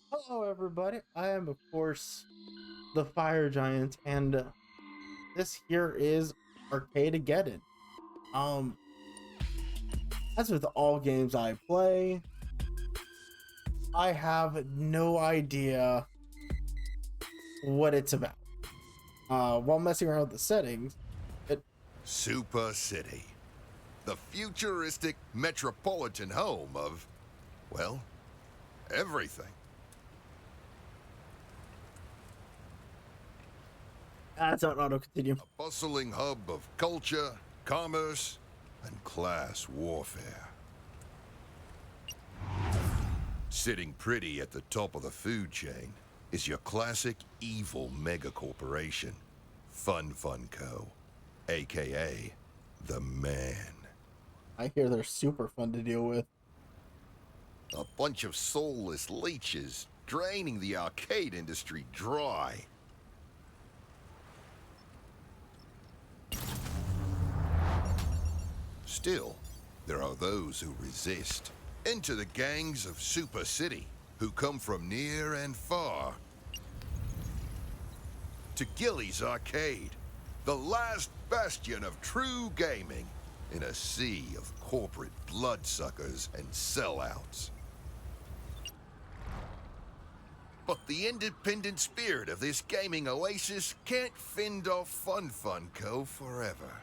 Hello, everybody. I am, of course, the Fire Giant, and this here is Arcadegeddon. Um, as with all games I play, I have no idea what it's about. While messing around with the settings, it Super City, the futuristic metropolitan home of, well, everything. that's not auto continue. A bustling hub of culture, commerce, and class warfare. Sitting pretty at the top of the food chain is your classic evil megacorporation, Fun Co., aka the Man. I hear they're super fun to deal with. A bunch of soulless leeches draining the arcade industry dry. Still, there are those who resist. Enter the gangs of Super City, who come from near and far. To Gilly's Arcade, the last bastion of true gaming in a sea of corporate bloodsuckers and sellouts. But the independent spirit of this gaming oasis can't fend off Fun Co. forever.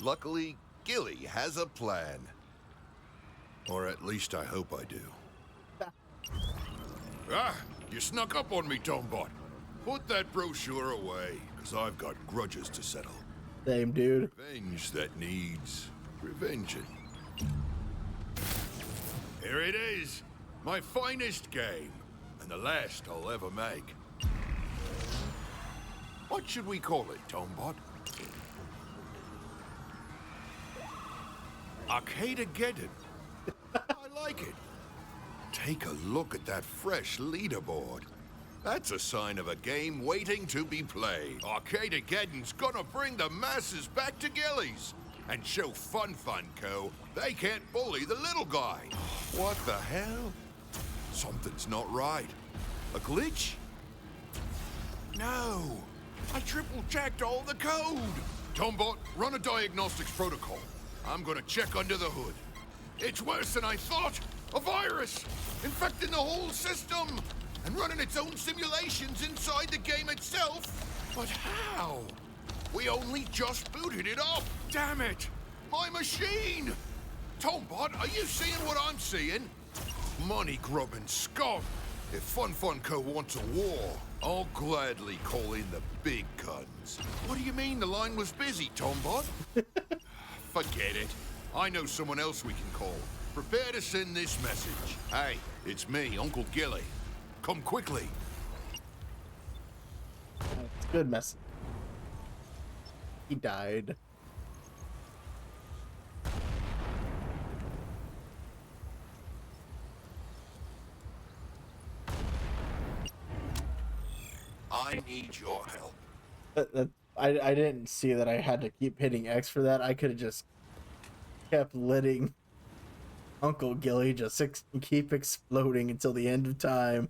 Luckily, Gilly has a plan. Or at least I hope I do. Ah, you snuck up on me, Tomebot. Put that brochure away, because I've got grudges to settle. Same, dude. Revenge that needs revenging. Here it is, my finest game, and the last I'll ever make. What should we call it, Tomebot? Arcadegeddon. I like it. Take a look at that fresh leaderboard. That's a sign of a game waiting to be played. Arcadegeddon's gonna bring the masses back to Gillies and show Fun Co. they can't bully the little guy. What the hell? Something's not right. A glitch? No. I triple-checked all the code. Tombot, run a diagnostics protocol. I'm gonna check under the hood. It's worse than I thought. A virus! Infecting the whole system! And running its own simulations inside the game itself? But how? We only just booted it up! Damn it! My machine! Tombot, are you seeing what I'm seeing? Money-grubbing scum! If Fun Co. wants a war, I'll gladly call in the big guns. What do you mean the line was busy, Tombot? Forget it. I know someone else we can call. Prepare to send this message. Hey, it's me, Uncle Gilly. Come quickly. It's a good message. He died. I need your help. I didn't see that I had to keep hitting X for that. I could have just kept letting Uncle Gilly just keep exploding until the end of time.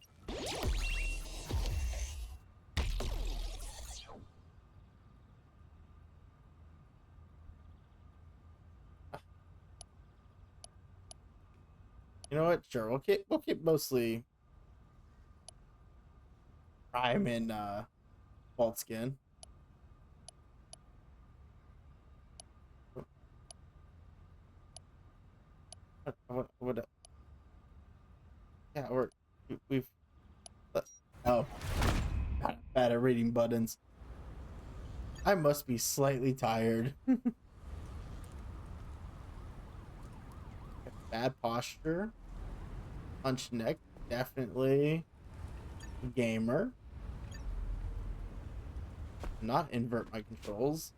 You know what? Sure, we'll keep mostly Prime and Vault Skin. What yeah, we've oh, bad at reading buttons. I must be slightly tired. Bad posture. Punch neck, definitely. Gamer. Not invert my controls.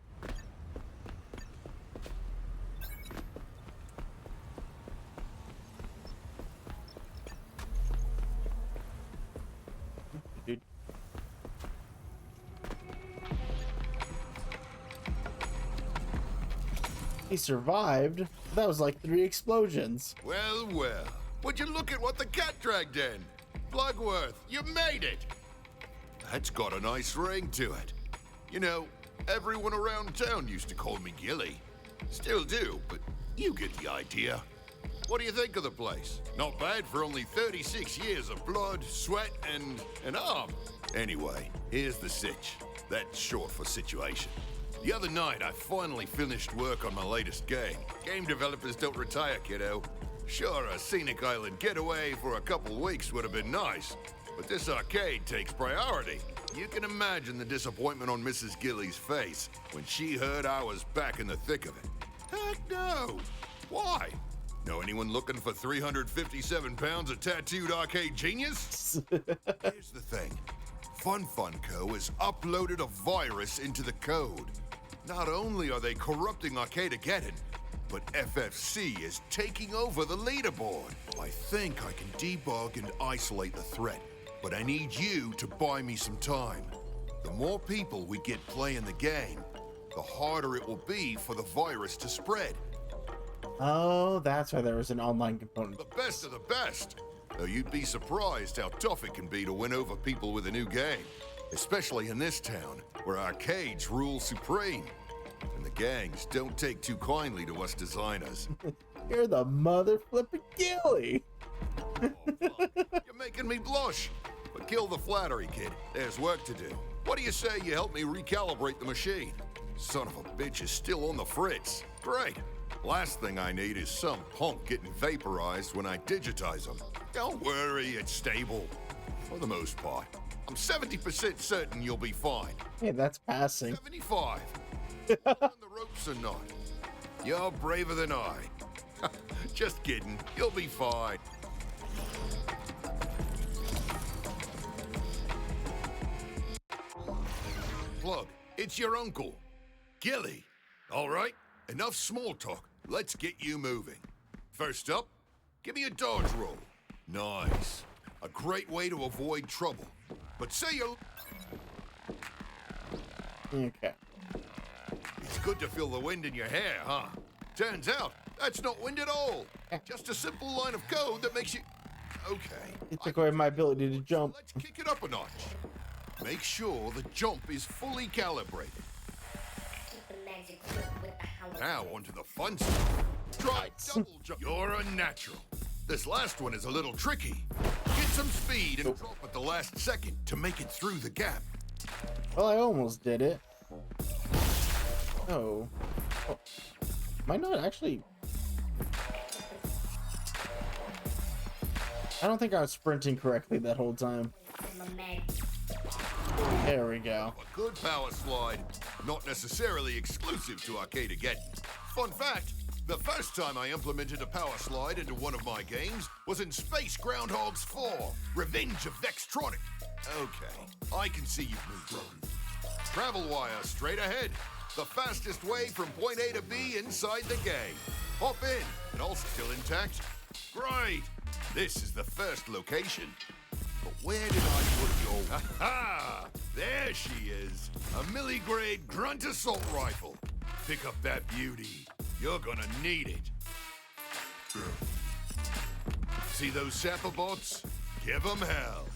Dude. He survived. That was like 3 explosions. Well, well. Would you look at what the cat dragged in? Plugworth, you made it! That's got a nice ring to it. You know, everyone around town used to call me Gilly. Still do, but you get the idea. What do you think of the place? Not bad for only 36 years of blood, sweat, and arm. Anyway, here's the sitch. That's short for situation. The other night, I finally finished work on my latest game. Game developers don't retire, kiddo. Sure, a scenic island getaway for a couple weeks would have been nice, but this arcade takes priority. You can imagine the disappointment on Mrs. Gilly's face when she heard I was back in the thick of it. Heck no! Why? Know anyone looking for 357 pounds of tattooed arcade genius? Here's the thing. Fun Co. has uploaded a virus into the code. Not only are they corrupting Arcadegeddon, but FFC is taking over the leaderboard. I think I can debug and isolate the threat, but I need you to buy me some time. The more people we get playing the game, the harder it will be for the virus to spread. Oh, that's why there was an online component. The best of the best. Though you'd be surprised how tough it can be to win over people with a new game. Especially in this town, where arcades rule supreme. And the gangs don't take too kindly to us designers. You're the mother flipping Gilly. Oh, you're making me blush. But kill the flattery, kid. There's work to do. What do you say you help me recalibrate the machine? Son of a bitch is still on the fritz. Great. Last thing I need is some punk getting vaporized when I digitize them. Don't worry, it's stable. For the most part. I'm 70% certain you'll be fine. Hey, that's passing. 75. On the ropes or not. You're braver than I. Just kidding. You'll be fine. Plug, it's your uncle. Gilly. All right, enough small talk. Let's get you moving. First up, give me a dodge roll. Nice. A great way to avoid trouble. But say you're... Okay. It's good to feel the wind in your hair, huh? Turns out, that's not wind at all. Just a simple line of code that makes you... Okay. It took away my ability to jump. Let's kick it up a notch. Make sure the jump is fully calibrated. Now onto the fun stuff. Try double jump. You're a natural. This last one is a little tricky. Get some speed and drop at the last second to make it through the gap. Well, I almost did it. Oh. Am I not actually... I don't think I was sprinting correctly that whole time. There we go. A good power slide, not necessarily exclusive to Arcadegeddon. Fun fact, the first time I implemented a power slide into one of my games was in Space Groundhogs 4, Revenge of Vextronic. Okay, I can see you've moved on. Travel wire straight ahead. The fastest way from point A to B inside the game. Hop in, and all still intact. Great! This is the first location. But where did I put your... Aha! There she is. A milligrade grunt assault rifle. Pick up that beauty. You're gonna need it. See those sapper bots? Give them hell.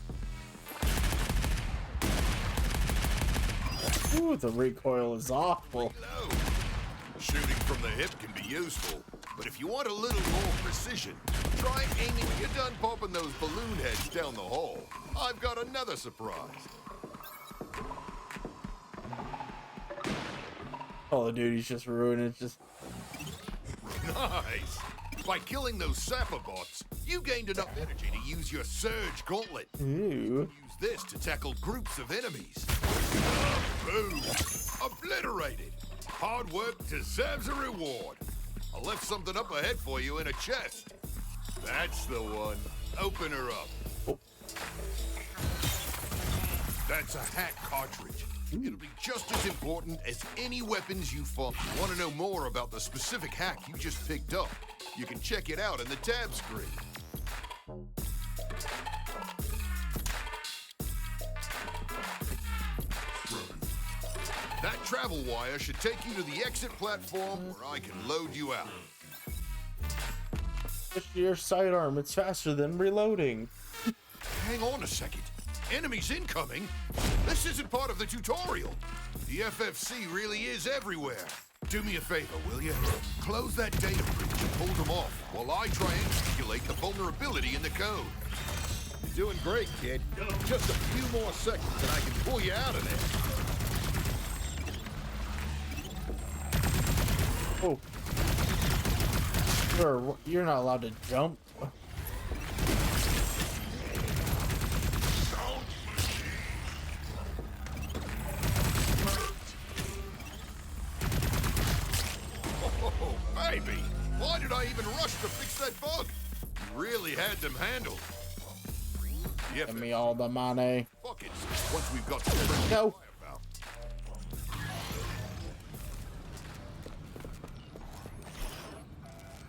Ooh, the recoil is awful. Reload. Shooting from the hip can be useful, but if you want a little more precision, try aiming when you're done popping those balloon heads down the hall. I've got another surprise. Call of Duty's just ruined. It's just... Nice! By killing those sapper bots, you gained enough energy to use your Surge Gauntlet. Ooh. Use this to tackle groups of enemies. Boom! Obliterated! Hard work deserves a reward. I left something up ahead for you in a chest. That's the one. Open her up. Oh. That's a hack cartridge. It'll be just as important as any weapons you find. Want to know more about the specific hack you just picked up? You can check it out in the tab screen. That travel wire should take you to the exit platform where I can load you out. Push your sidearm. It's faster than reloading. hang on a second. Enemies incoming? This isn't part of the tutorial. The FFC really is everywhere. Do me a favor, will you? Close that data breach and hold them off while I try and calculate the vulnerability in the code. You're doing great, kid. Just a few more seconds and I can pull you out of there. Oh. You're not allowed to jump. Oh, baby! Why did I even rush to fix that bug? You really had them handled. Give me all the money. Buckets, once we've got some Go. firepower.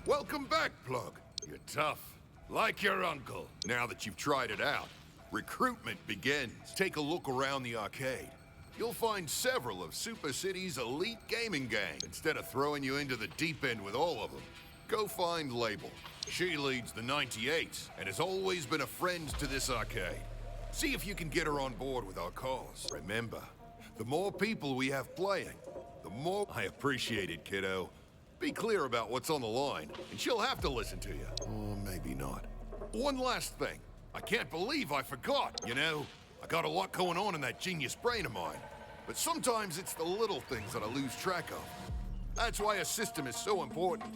Welcome back, Plug. You're tough. Like your uncle. Now that you've tried it out, recruitment begins. Take a look around the arcade. You'll find several of Super City's elite gaming gangs. Instead of throwing you into the deep end with all of them, go find Label. She leads the 98s and has always been a friend to this arcade. See if you can get her on board with our cause. Remember, the more people we have playing, the more... I appreciate it, kiddo. Be clear about what's on the line, and she'll have to listen to you. Or maybe not. One last thing. I can't believe I forgot, you know? I got a lot going on in that genius brain of mine. But sometimes it's the little things that I lose track of. That's why a system is so important.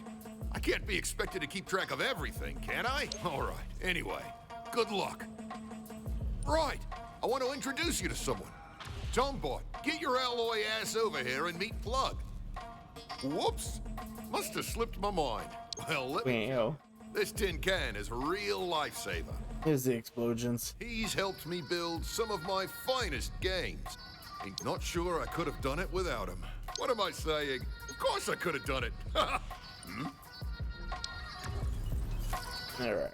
I can't be expected to keep track of everything, can I? All right. Anyway, good luck. Right. I want to introduce you to someone. Tombot, get your alloy ass over here and meet Plug. Whoops. Must have slipped my mind. Well, let me... Wow. This tin can is a real lifesaver. Here's the explosions. He's helped me build some of my finest games. Ain't not sure I could have done it without him. What am I saying? Of course I could have done it. All right.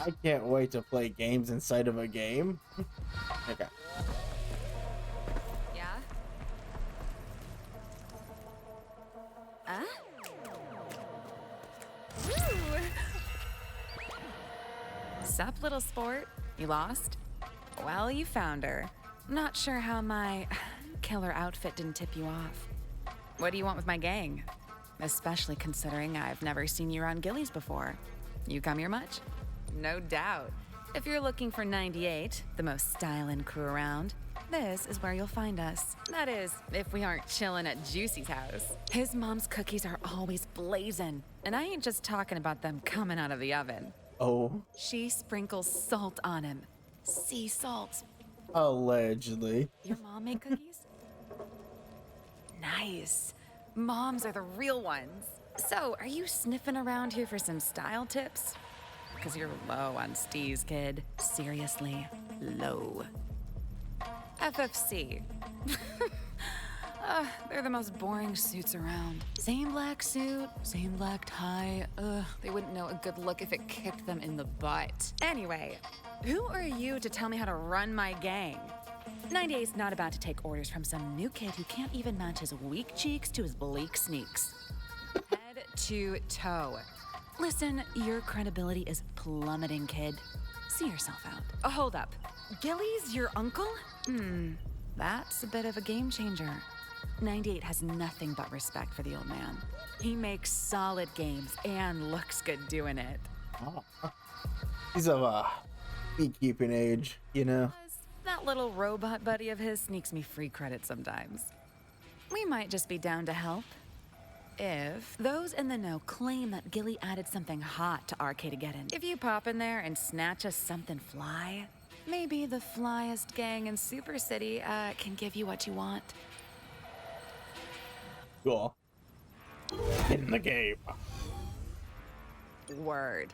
I can't wait to play games inside of a game. Okay. Yeah? Huh? Woo! Sup, little sport? You lost? Well, you found her. Not sure how my killer outfit didn't tip you off. What do you want with my gang? Especially considering I've never seen you around Gillies before. You come here much? No doubt. If you're looking for 98, the most stylin' crew around, this is where you'll find us. That is, if we aren't chillin' at Juicy's house. His mom's cookies are always blazin', and I ain't just talking about them coming out of the oven. Oh. She sprinkles salt on him. Sea salt. Allegedly. Your mom make cookies? Nice. Moms are the real ones. So, are you sniffing around here for some style tips? Because you're low on steez, kid. Seriously, low. FFC. They're the most boring suits around. Same black suit, same black tie. They wouldn't know a good look if it kicked them in the butt. Anyway, who are you to tell me how to run my gang? 98's not about to take orders from some new kid who can't even match his weak cheeks to his bleak sneaks. Head to toe. Listen, your credibility is plummeting, kid. See yourself out. Oh, hold up. Gilly's your uncle? That's a bit of a game changer. 98 has nothing but respect for the old man. He makes solid games and looks good doing it. Oh. He's of a beekeeping age, you know? That little robot buddy of his sneaks me free credit sometimes. We might just be down to help. If those in the know claim that Gilly added something hot to Arcadegeddon. If you pop in there and snatch us something fly, maybe the flyest gang in Super City can give you what you want. Cool. In the game. Word.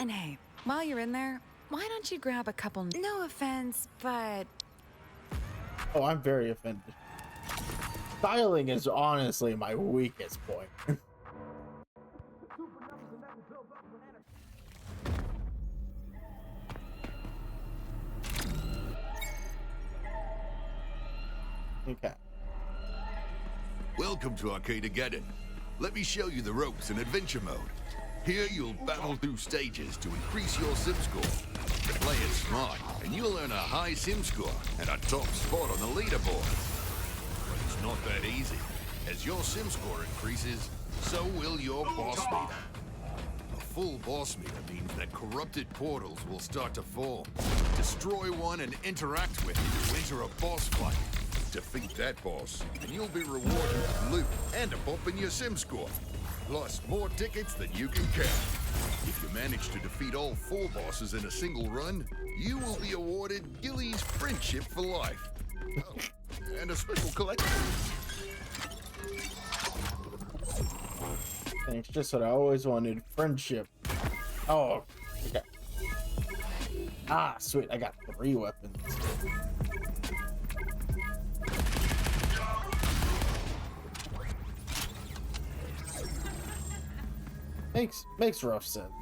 And hey, while you're in there, why don't you grab a couple, no offense, but... Oh, I'm very offended. Styling is honestly my weakest point. Okay. Welcome to Arcadegeddon. Let me show you the ropes in adventure mode. Here you'll battle through stages to increase your sim score. Play it smart, and you'll earn a high sim score and a top spot on the leaderboard. But it's not that easy. As your sim score increases, so will your boss meter. A full boss meter means that corrupted portals will start to form. Destroy one and interact with it to enter a boss fight. Defeat that boss, and you'll be rewarded with loot and a bump in your sim score. Plus, more tickets than you can count. If you manage to defeat all 4 bosses in a single run, you will be awarded Gilly's Friendship for Life. Oh, and a special collectible. Thanks, just what I always wanted. Friendship. Oh, okay. Ah, sweet. I got 3 weapons. Makes rough sense.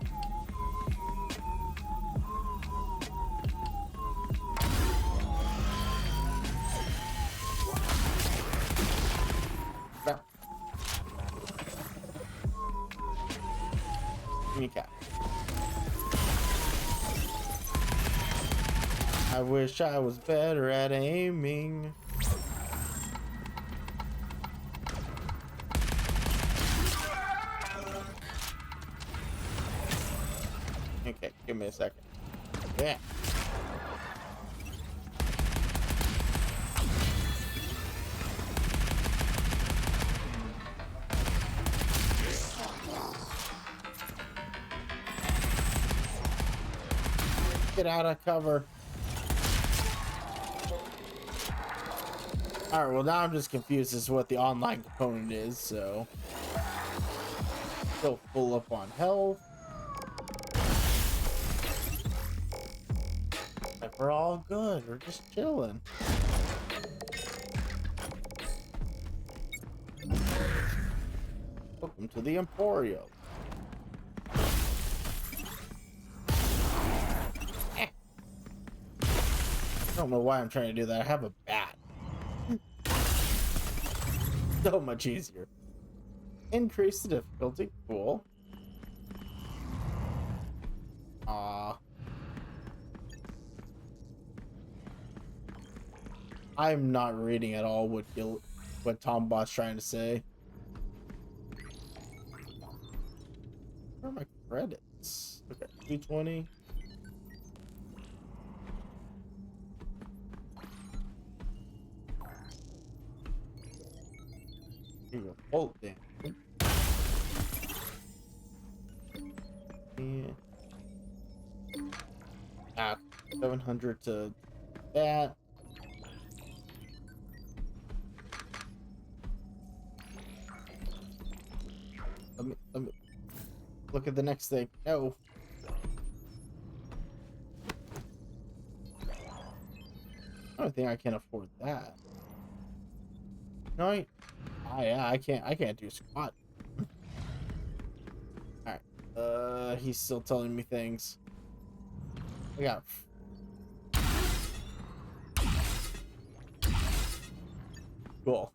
Okay. I wish I was better at aiming. Okay, give me a second. Yeah. Get out of cover. All right, well now I'm just confused as to what the online component is, so still full up on health. Like we're all good. We're just chilling. Welcome to the Emporio. I don't know why I'm trying to do that. I have a bat. So much easier. Increase the difficulty. Cool. I'm not reading at all what Tombot's trying to say. Where are my credits? Okay, 220. Here you go. Bolt damage. Yeah. 700 to that. Let me look at the next thing. No. I don't think I can afford that. No, yeah, I can't do squat. Alright. He's still telling me things. I got cool.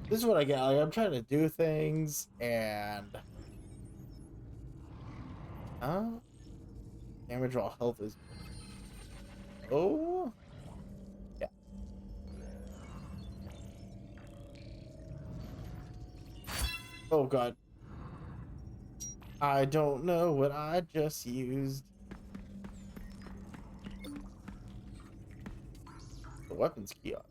This is what I get. Like, I'm trying to do things and damage while health is oh yeah. Oh god. I don't know what I just used. The weapons kiosk.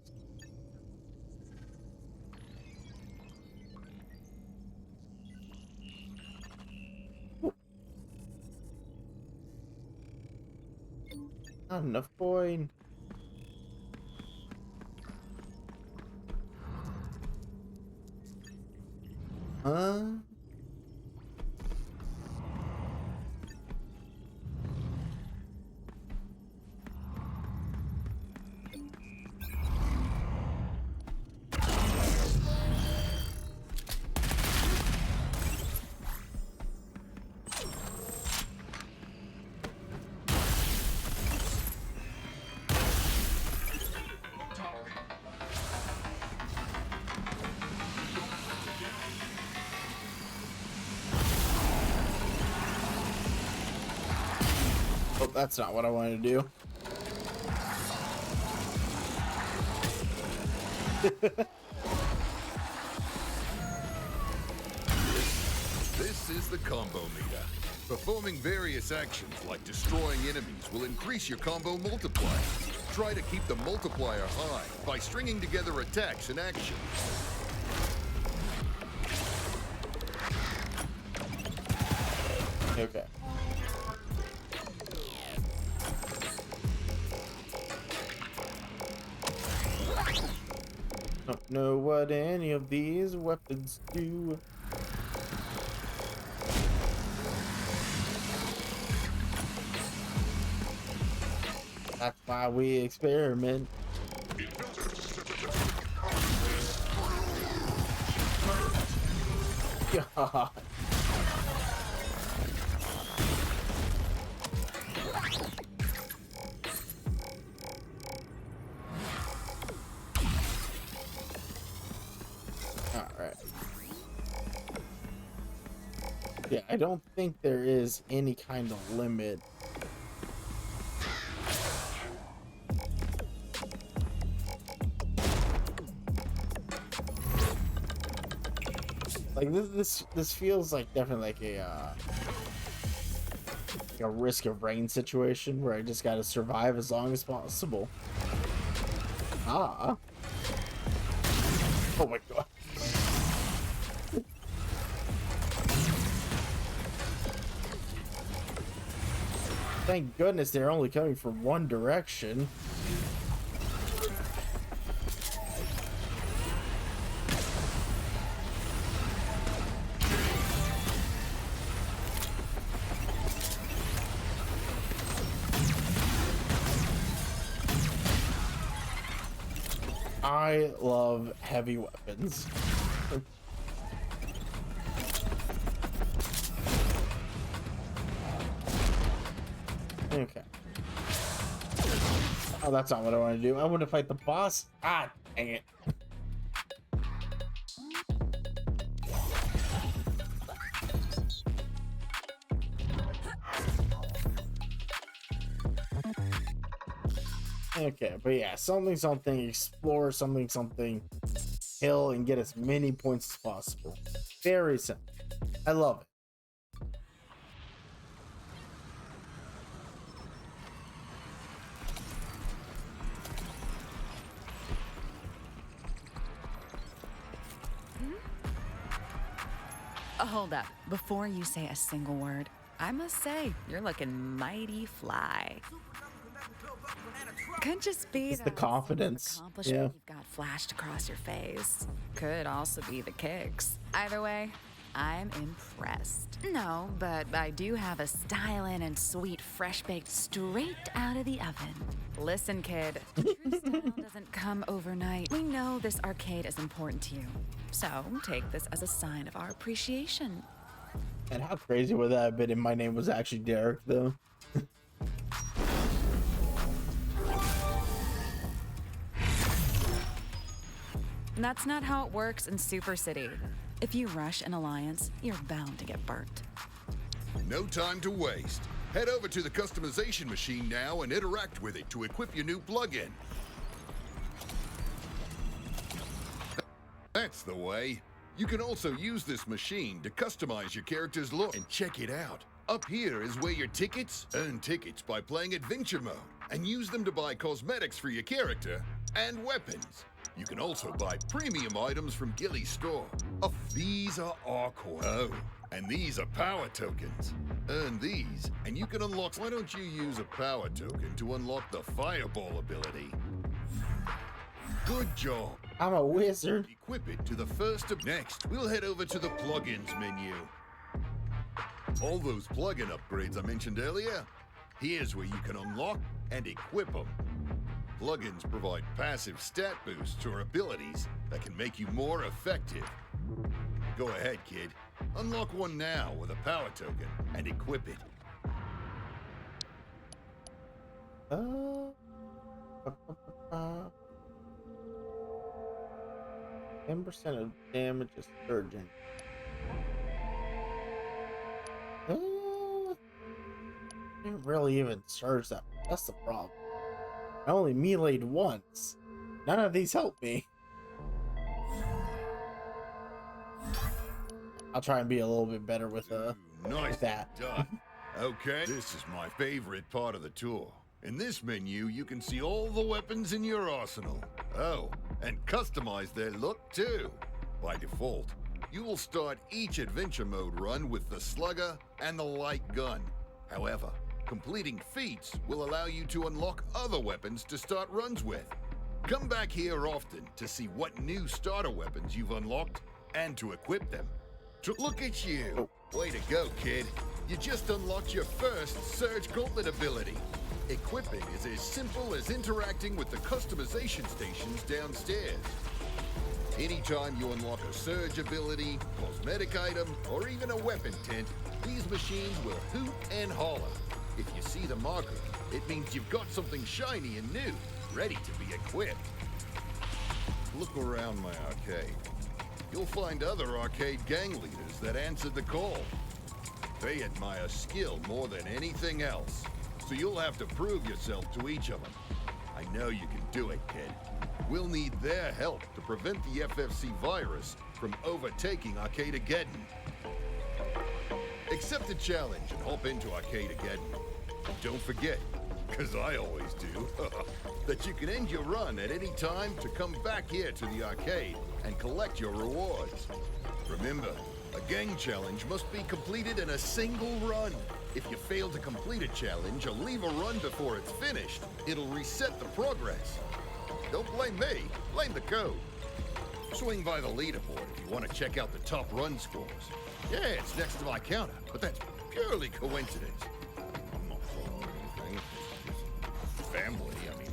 Not enough coin. Huh? that's not what I wanted to do. This is the combo meter. Performing various actions like destroying enemies will increase your combo multiplier. Try to keep the multiplier high by stringing together attacks and actions. Okay. Don't know what any of these weapons do. That's why we experiment. God. Alright. Yeah, I don't think there is any kind of limit. Like this feels like definitely like a risk of rain situation where I just gotta survive as long as possible. Ah. Oh my god. Thank goodness they're only coming from one direction. I love heavy weapons. Okay. Oh, that's not what I want to do. I want to fight the boss. Ah, dang it. Okay, but yeah, something, explore something, kill, and get as many points as possible. Very simple. I love it. Hold up. Before you say a single word, I must say, you're looking mighty fly. Could just be It's the confidence. accomplishment Yeah. you've got flashed across your face. Could also be the kicks. Either way, I'm impressed. No, but I do have a stylin' and sweet fresh baked straight out of the oven. Listen, kid, true style doesn't come overnight. We know this arcade is important to you. So take this as a sign of our appreciation. And how crazy would that have been if my name was actually Derek, though? That's not how it works in Super City. If you rush an alliance, you're bound to get burnt. No time to waste. Head over to the customization machine now and interact with it to equip your new plugin. That's the way. You can also use this machine to customize your character's look. And check it out. Up here is where your tickets earn tickets by playing adventure mode and use them to buy cosmetics for your character and weapons. You can also buy premium items from Gilly's store. Oh, these are Arcor. Oh, and these are power tokens. Earn these, and you can unlock. Why don't you use a power token to unlock the fireball ability? Good job. I'm a wizard. Equip it to the first of. Next, we'll head over to the plugins menu. All those plugin upgrades I mentioned earlier, here's where you can unlock and equip them. Plugins provide passive stat boosts or abilities that can make you more effective. Go ahead, kid. Unlock one now with a power token and equip it. 10% of damage is surging. didn't really even charge that. That's the problem. I only meleeed once. None of these help me. I'll try and be a little bit better with Nice that. done. Okay, this is my favorite part of the tour. In this menu, you can see all the weapons in your arsenal. Oh, and customize their look too. By default, you will start each adventure mode run with the slugger and the light gun. However, completing feats will allow you to unlock other weapons to start runs with. Come back here often to see what new starter weapons you've unlocked and to equip them. Look at you! Way to go, kid. You just unlocked your first Surge Gauntlet ability. Equipping is as simple as interacting with the customization stations downstairs. Anytime you unlock a Surge ability, cosmetic item, or even a weapon tent, these machines will hoot and holler. If you see the marker, it means you've got something shiny and new, ready to be equipped. Look around my arcade. You'll find other arcade gang leaders that answered the call. They admire skill more than anything else, so you'll have to prove yourself to each of them. I know you can do it, kid. We'll need their help to prevent the FFC virus from overtaking Arcadegeddon. Accept the challenge and hop into Arcadegeddon. Don't forget, because I always do, that you can end your run at any time to come back here to the arcade and collect your rewards. Remember, a gang challenge must be completed in a single run. If you fail to complete a challenge or leave a run before it's finished, it'll reset the progress. Don't blame me, blame the code. Swing by the leaderboard if you want to check out the top run scores. Yeah, it's next to my counter, but that's purely coincidence. I'm not following anything. It's just family, I mean.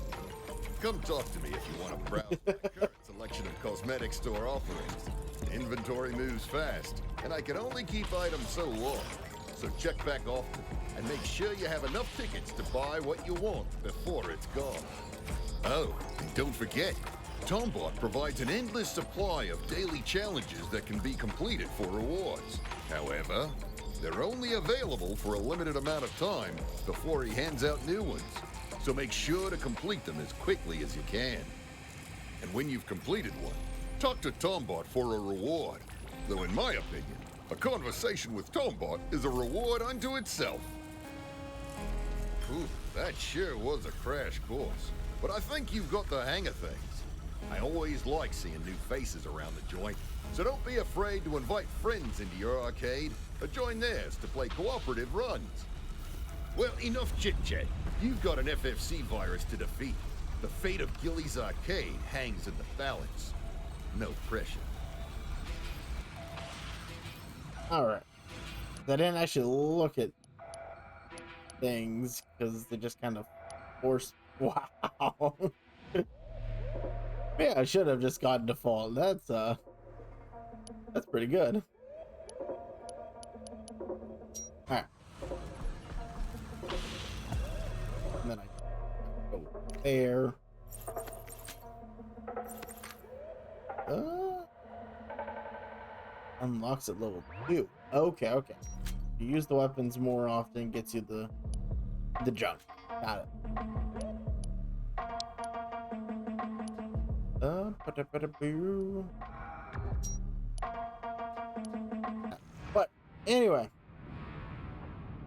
Come talk to me if you want to browse my current selection of cosmetic store offerings. Inventory moves fast, and I can only keep items so long. So check back often, and make sure you have enough tickets to buy what you want before it's gone. Oh, and don't forget, Tombot provides an endless supply of daily challenges that can be completed for rewards. However, they're only available for a limited amount of time before he hands out new ones. So make sure to complete them as quickly as you can. And when you've completed one, talk to Tombot for a reward. Though in my opinion, a conversation with Tombot is a reward unto itself. Ooh, that sure was a crash course. But I think you've got the hang of things. I always like seeing new faces around the joint, so don't be afraid to invite friends into your arcade or join theirs to play cooperative runs. Well, enough chit-chat. You've got an FFC virus to defeat. The fate of Gilly's arcade hangs in the balance. No pressure. Alright. I didn't actually look at things because they just kind of forced. Wow. Yeah, I should have just gotten default. That's pretty good. Alright. And then I go there. Unlocks at level 2. Okay, okay. You use the weapons more often, gets you the junk. Got it. But anyway,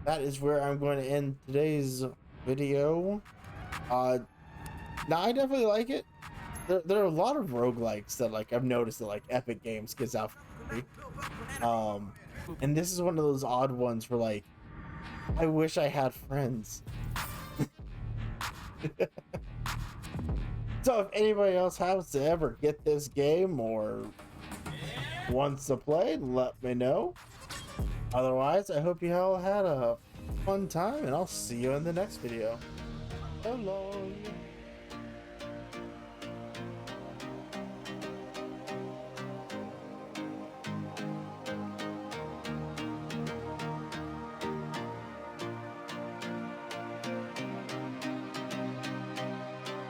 that is where I'm going to end today's video. Now I definitely like it. There are a lot of roguelikes that I've noticed that Epic Games gives out for free. And this is one of those odd ones where I wish I had friends. So if anybody else has to ever get this game or wants to play, let me know. Otherwise, I hope you all had a fun time, and I'll see you in the next video. So long.